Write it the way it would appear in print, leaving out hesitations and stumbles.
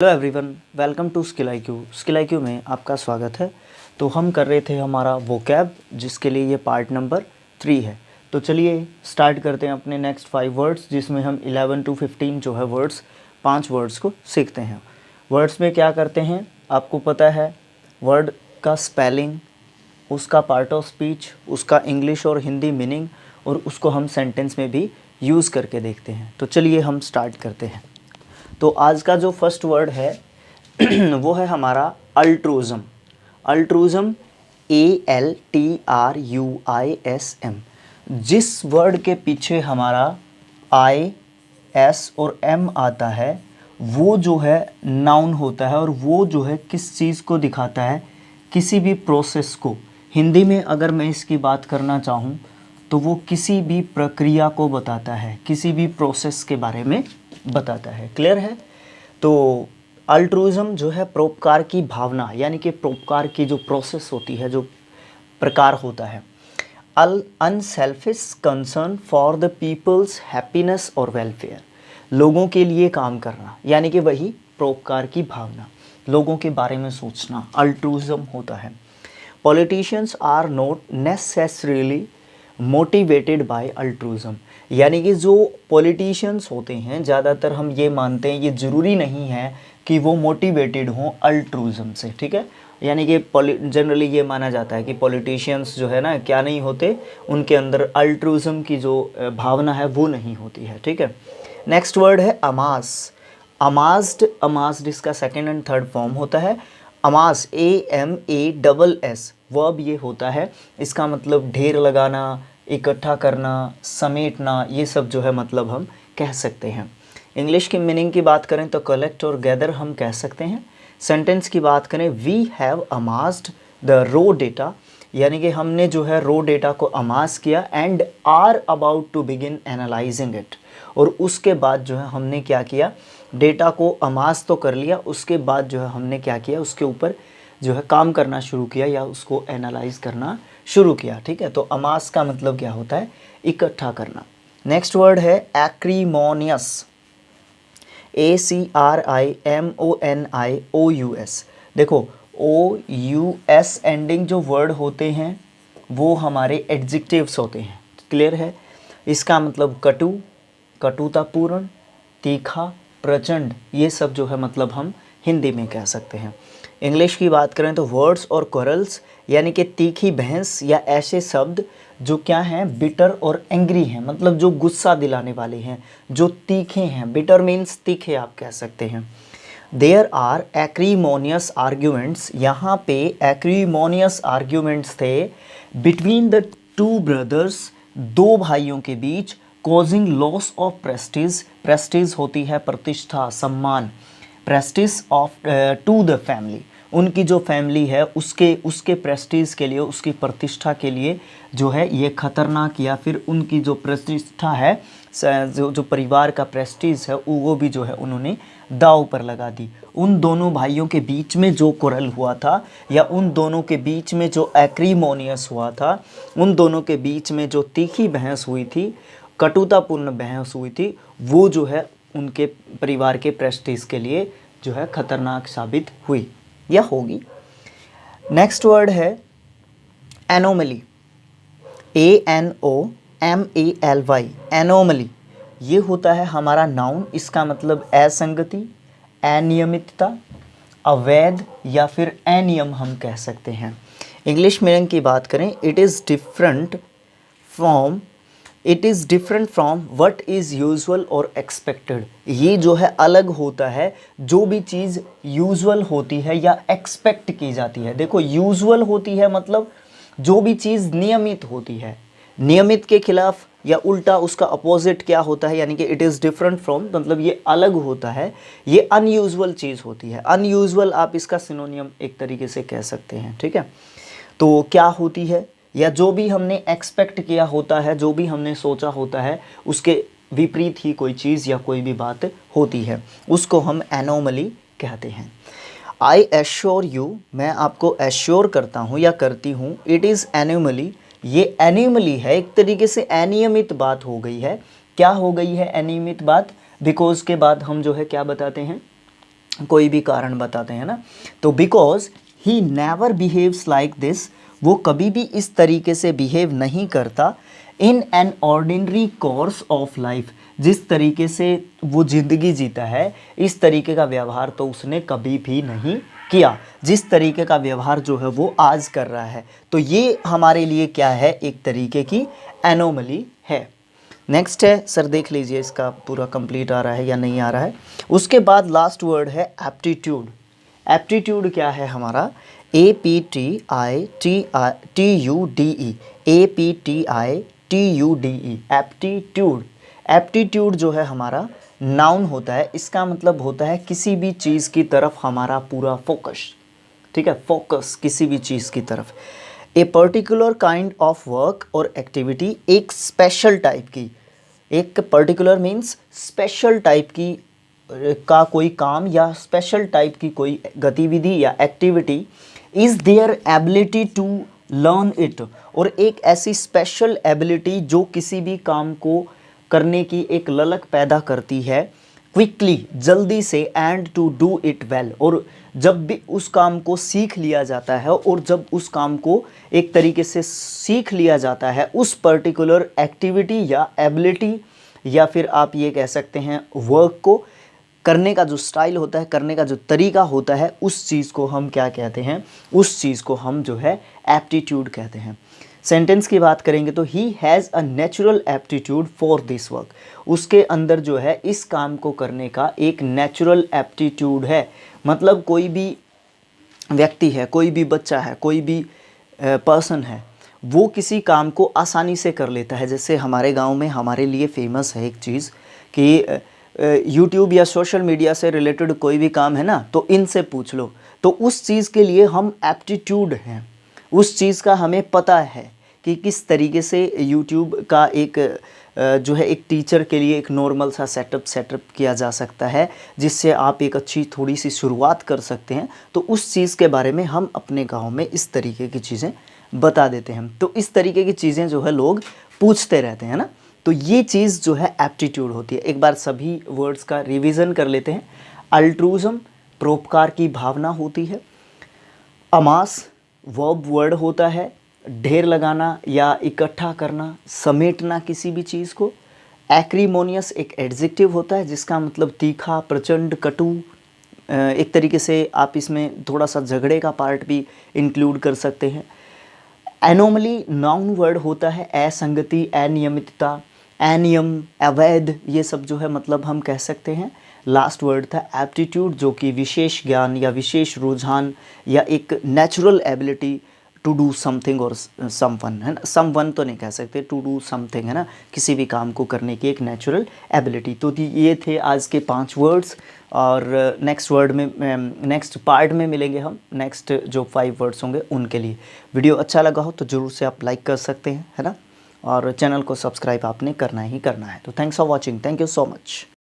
Hello everyone, welcome to skill IQ। Skill IQ में आपका स्वागत है। तो हम कर रहे थे हमारा वोकैब, जिसके लिए ये पार्ट नंबर 3 है। तो चलिए स्टार्ट करते हैं अपने नेक्स्ट 5 वर्ड्स, जिसमें हम 11 to 15 जो है वर्ड्स, 5 वर्ड्स को सीखते हैं। वर्ड्स में क्या करते हैं आपको पता है, वर्ड का स्पेलिंग, उसका पार्ट ऑफ स्पीच, उसका इंग्लिश और हिंदी मीनिंग, और उसको हम सेंटेंस में भी यूज़ करके देखते हैं। तो चलिए हम स्टार्ट करते हैं। तो आज का जो फर्स्ट वर्ड है वो है हमारा अल्ट्रूज़म। अल्ट्रूज़म ALTRUISM। जिस वर्ड के पीछे हमारा I, S और M आता है वो जो है नाउन होता है, और वो जो है किस चीज़ को दिखाता है, किसी भी प्रोसेस को। हिंदी में अगर मैं इसकी बात करना चाहूँ तो वो किसी भी प्रक्रिया को बताता है, किसी भी प्रोसेस के बारे में बताता है। क्लियर है? तो अल्ट्रूइज्म जो है परोपकार की भावना, यानी कि परोपकार की जो प्रोसेस होती है, जो प्रकार होता है। Unselfish concern for the people's happiness और वेलफेयर, लोगों के लिए काम करना, यानी कि वही परोपकार की भावना, लोगों के बारे में सोचना, अल्ट्रूइज्म होता है। Politicians are not necessarily motivated by altruism, यानी कि जो पॉलिटिशियंस होते हैं, ज़्यादातर हम ये मानते हैं, ये ज़रूरी नहीं है कि वो मोटिवेटेड हों अल्ट्रूइज्म से। ठीक है, यानी कि जनरली ये माना जाता है कि पॉलिटिशियंस जो है ना, क्या नहीं होते, उनके अंदर अल्ट्रूइज्म की जो भावना है वो नहीं होती है। ठीक है, नेक्स्ट वर्ड है अमास। अमास्ड, अमास्ड इसका सेकेंड एंड थर्ड फॉर्म होता है। अमास AMASS वर्ब ये होता है, इसका मतलब ढेर लगाना, इकट्ठा करना, समेटना, ये सब जो है मतलब हम कह सकते हैं। इंग्लिश की मीनिंग की बात करें तो कलेक्ट और गैदर हम कह सकते हैं। सेंटेंस की बात करें, we have amassed the raw data, यानी कि हमने जो है रो डेटा को अमास किया, and are about to begin analysing it, और उसके बाद जो है हमने क्या किया, डेटा को अमास तो कर लिया, उसके बाद जो है हमने क्या किया, उसके ऊपर जो है काम करना शुरू किया, या उसको एनालाइज करना शुरू किया। ठीक है, तो अमास का मतलब क्या होता है, इकट्ठा करना। नेक्स्ट वर्ड है एक्रीमोनियस। ACRIMONIOUS। देखो, OUS एंडिंग जो वर्ड होते हैं वो हमारे एडजेक्टिव्स होते हैं। क्लियर है? इसका मतलब कटु, कटुतापूर्ण, तीखा, प्रचंड, ये सब जो है मतलब हम हिंदी में कह सकते हैं। इंग्लिश की बात करें तो वर्ड्स और क्वारल्स, यानी कि तीखी बहस या ऐसे शब्द जो क्या हैं, बिटर और एंग्री हैं, मतलब जो गुस्सा दिलाने वाले हैं, जो तीखे हैं। बिटर मीन्स तीखे आप कह सकते हैं। देयर आर एक्रीमोनियस आर्ग्यूमेंट्स, यहाँ पे एक्रीमोनियस आर्ग्यूमेंट्स थे बिटवीन द टू ब्रदर्स, दो भाइयों के बीच, causing loss of prestige, prestige होती है प्रतिष्ठा, सम्मान, prestige of to the family, उनकी जो फैमिली है उसके प्रेस्टीज के लिए, उसकी प्रतिष्ठा के लिए जो है ये खतरनाक, या फिर उनकी जो प्रतिष्ठा है, जो परिवार का प्रेस्टीज है, वो भी जो है उन्होंने दांव पर लगा दी। उन दोनों भाइयों के बीच में जो quarrel हुआ था, या उन दोनों के बीच में जो एक्रीमोनियस हुआ था, उन दोनों के बीच में जो तीखी बहस हुई थी, कटुतापूर्ण बहस हुई थी, वो जो है उनके परिवार के प्रेस्टीज के लिए जो है खतरनाक साबित हुई या होगी। नेक्स्ट वर्ड है एनोमली। ANOMALY, एनोमली, ये होता है हमारा नाउन। इसका मतलब असंगति, अनियमितता, अवैध, या फिर अनियम हम कह सकते हैं। इंग्लिश मीनिंग की बात करें, it is different from what is usual और एक्सपेक्टेड। ये जो है अलग होता है, जो भी चीज़ यूजुअल होती है या एक्सपेक्ट की जाती है। देखो, यूजुअल होती है मतलब जो भी चीज़ नियमित होती है, नियमित के खिलाफ या उल्टा उसका अपोजिट क्या होता है, यानी कि इट इज़ डिफरेंट फ्रॉम मतलब ये अलग होता है, ये अनयूजुअल चीज़ होती है। अनयूजुअल आप इसका सिनोनियम एक तरीके से कह सकते हैं। ठीक है, तो क्या होती है, या जो भी हमने एक्सपेक्ट किया होता है, जो भी हमने सोचा होता है, उसके विपरीत ही कोई चीज़ या कोई भी बात होती है, उसको हम एनोमली कहते हैं। आई एश्योर यू, मैं आपको एश्योर करता हूँ या करती हूँ, इट इज़ एनोमली, ये एनिमली है, एक तरीके से अनियमित बात हो गई है। क्या हो गई है अनियमित बात? बिकॉज के बाद हम जो है क्या बताते हैं, कोई भी कारण बताते हैं ना, तो because he never behaves like this, वो कभी भी इस तरीके से बिहेव नहीं करता in an ordinary course of life, जिस तरीके से वो ज़िंदगी जीता है इस तरीके का व्यवहार तो उसने कभी भी नहीं किया, जिस तरीके का व्यवहार जो है वो आज कर रहा है। तो ये हमारे लिए क्या है, एक तरीके की एनोमली है। नेक्स्ट है सर, देख लीजिए इसका पूरा कंप्लीट आ रहा है या नहीं आ रहा है। उसके बाद लास्ट वर्ड है एप्टीट्यूड। एप्टीट्यूड क्या है हमारा, APTITUDE, APTITUDE, एप्टीट्यूड। एप्टीट्यूड जो है हमारा नाउन होता है, इसका मतलब होता है किसी भी चीज़ की तरफ हमारा पूरा फोकस, ठीक है, फोकस किसी भी चीज़ की तरफ। A particular kind of work और एक्टिविटी, एक स्पेशल टाइप की, एक पर्टिकुलर मीन्स स्पेशल टाइप की का कोई काम या स्पेशल टाइप की कोई गतिविधि या activity, is their ability to learn it, और एक ऐसी स्पेशल एबिलिटी जो किसी भी काम को करने की एक ललक पैदा करती है क्विकली, जल्दी से, and to do it well, और जब भी उस काम को सीख लिया जाता है, और जब उस काम को एक तरीके से सीख लिया जाता है, उस पर्टिकुलर एक्टिविटी या एबिलिटी या फिर आप ये कह सकते हैं वर्क को करने का जो स्टाइल होता है, करने का जो तरीका होता है, उस चीज़ को हम क्या कहते हैं, उस चीज़ को हम जो है एप्टीट्यूड कहते हैं। सेंटेंस की बात करेंगे तो he has a natural aptitude for this work, उसके अंदर जो है इस काम को करने का एक नेचुरल एप्टीट्यूड है। मतलब कोई भी व्यक्ति है, कोई भी बच्चा है, कोई भी पर्सन है, वो किसी काम को आसानी से कर लेता है। जैसे हमारे गांव में हमारे लिए फेमस है एक चीज़ कि यूट्यूब या सोशल मीडिया से रिलेटेड कोई भी काम है ना, तो इनसे पूछ लो, तो उस चीज़ के लिए हम एप्टीट्यूड हैं, उस चीज़ का हमें पता है कि किस तरीके से यूट्यूब का एक जो है एक टीचर के लिए एक नॉर्मल सा सेटअप किया जा सकता है, जिससे आप एक अच्छी थोड़ी सी शुरुआत कर सकते हैं। तो उस चीज़ के बारे में हम अपने गांव में इस तरीके की चीज़ें बता देते हैं। तो इस तरीके की चीज़ें जो है लोग पूछते रहते हैं ना, तो ये चीज़ जो है एप्टीट्यूड होती है। एक बार सभी वर्ड्स का रिवीजन कर लेते हैं। अल्ट्रूज़म परोपकार की भावना होती है। अमास वर्ब वर्ड होता है, ढेर लगाना या इकट्ठा करना, समेटना किसी भी चीज़ को। एक्रीमोनियस एक एडजेक्टिव होता है जिसका मतलब तीखा, प्रचंड, कटु। एक तरीके से आप इसमें थोड़ा सा झगड़े का पार्ट भी इंक्लूड कर सकते हैं। एनोमली नाउन वर्ड होता है, असंगति, अनियमितता, अनियम, अवैध, ये सब जो है मतलब हम कह सकते हैं। लास्ट वर्ड था एप्टीट्यूड, जो कि विशेष ज्ञान या विशेष रुझान या एक natural ability to do something और समवन, है ना, समवन तो नहीं कह सकते, टू डू समथिंग, है ना, किसी भी काम को करने की एक नेचुरल एबिलिटी। तो ये थे आज के 5 वर्ड्स, और नेक्स्ट पार्ट में मिलेंगे हम, नेक्स्ट जो 5 वर्ड्स होंगे उनके लिए। वीडियो अच्छा लगा हो तो ज़रूर से आप लाइक कर सकते हैं, है ना, और चैनल को सब्सक्राइब आपने करना ही करना है। तो thanks for watching, thank you so much.